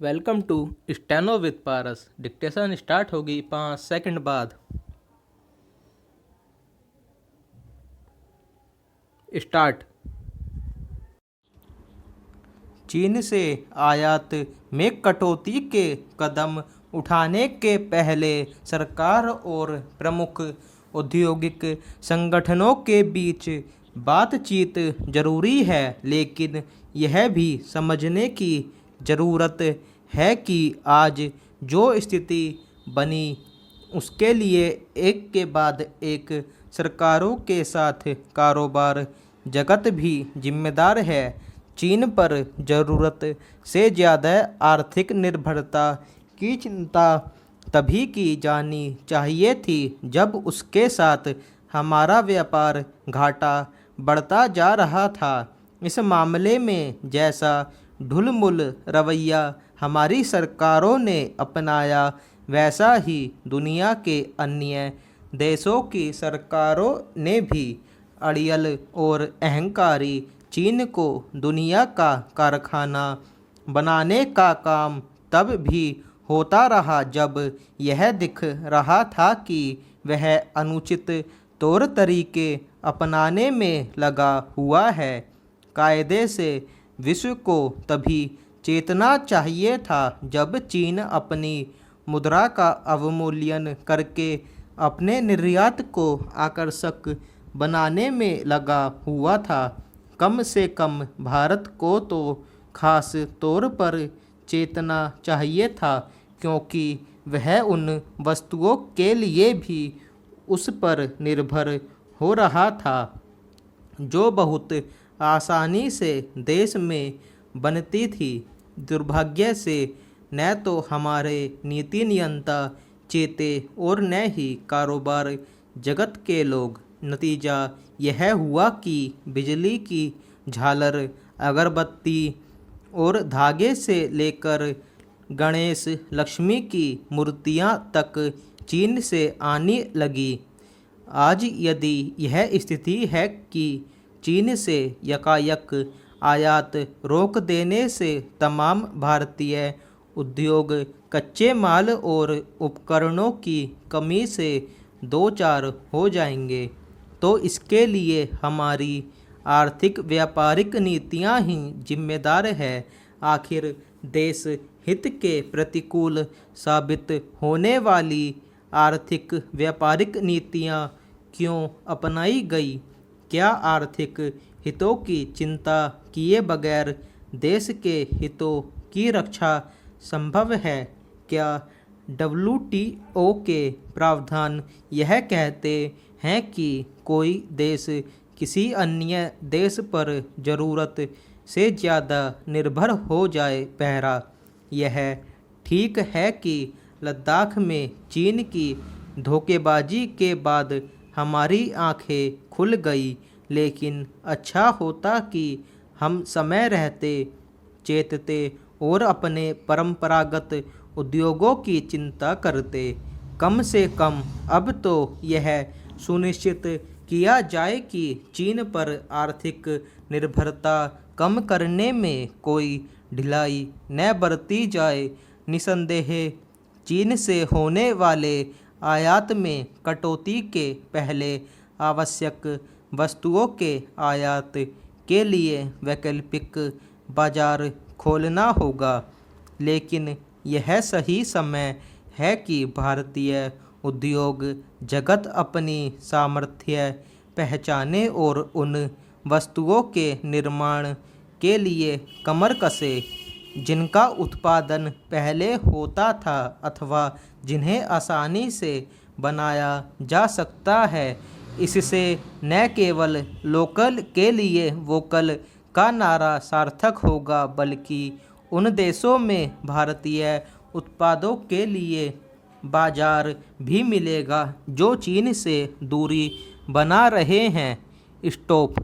Welcome to steno with Paras. Dictation start होगी 5 second बाद। Start. चीन से आयात में कटौती के कदम उठाने के पहले सरकार और प्रमुख औद्योगिक संगठनों के बीच बातचीत जरूरी है, लेकिन यह भी समझने की ज़रूरत है कि आज जो स्थिति बनी उसके लिए एक के बाद एक सरकारों के साथ कारोबार जगत भी जिम्मेदार है। चीन पर ज़रूरत से ज़्यादा आर्थिक निर्भरता की चिंता तभी की जानी चाहिए थी जब उसके साथ हमारा व्यापार घाटा बढ़ता जा रहा था। इस मामले में जैसा ढुलमुल रवैया हमारी सरकारों ने अपनाया, वैसा ही दुनिया के अन्य देशों की सरकारों ने भी। अड़ियल और अहंकारी चीन को दुनिया का कारखाना बनाने का काम तब भी होता रहा जब यह दिख रहा था कि वह अनुचित तौर तरीके अपनाने में लगा हुआ है। कायदे से विश्व को तभी चेतना चाहिए था जब चीन अपनी मुद्रा का अवमूल्यन करके अपने निर्यात को आकर्षक बनाने में लगा हुआ था। कम से कम भारत को तो खास तौर पर चेतना चाहिए था, क्योंकि वह उन वस्तुओं के लिए भी उस पर निर्भर हो रहा था जो बहुत आसानी से देश में बनती थी। दुर्भाग्य से न तो हमारे नीति नियंता चेते और न ही कारोबार जगत के लोग। नतीजा यह हुआ कि बिजली की झालर, अगरबत्ती और धागे से लेकर गणेश लक्ष्मी की मूर्तियां तक चीन से आने लगी। आज यदि यह स्थिति है कि चीन से यकायक आयात रोक देने से तमाम भारतीय उद्योग कच्चे माल और उपकरणों की कमी से दो चार हो जाएंगे, तो इसके लिए हमारी आर्थिक व्यापारिक नीतियां ही जिम्मेदार है। आखिर देश हित के प्रतिकूल साबित होने वाली आर्थिक व्यापारिक नीतियां क्यों अपनाई गई? क्या आर्थिक हितों की चिंता किए बगैर देश के हितों की रक्षा संभव है? क्या WTO के प्रावधान यह कहते हैं कि कोई देश किसी अन्य देश पर ज़रूरत से ज़्यादा निर्भर हो जाए? पहरा यह ठीक है कि लद्दाख में चीन की धोखेबाजी के बाद हमारी आंखें खुल गई, लेकिन अच्छा होता कि हम समय रहते चेतते और अपने परंपरागत उद्योगों की चिंता करते। कम से कम अब तो यह सुनिश्चित किया जाए कि चीन पर आर्थिक निर्भरता कम करने में कोई ढिलाई न बरती जाए। निसंदेह चीन से होने वाले आयात में कटौती के पहले आवश्यक वस्तुओं के आयात के लिए वैकल्पिक बाजार खोलना होगा, लेकिन यह सही समय है कि भारतीय उद्योग जगत अपनी सामर्थ्य पहचाने और उन वस्तुओं के निर्माण के लिए कमर कसे जिनका उत्पादन पहले होता था अथवा जिन्हें आसानी से बनाया जा सकता है। इससे न केवल लोकल के लिए वोकल का नारा सार्थक होगा, बल्कि उन देशों में भारतीय उत्पादों के लिए बाजार भी मिलेगा जो चीन से दूरी बना रहे हैं। स्टॉप।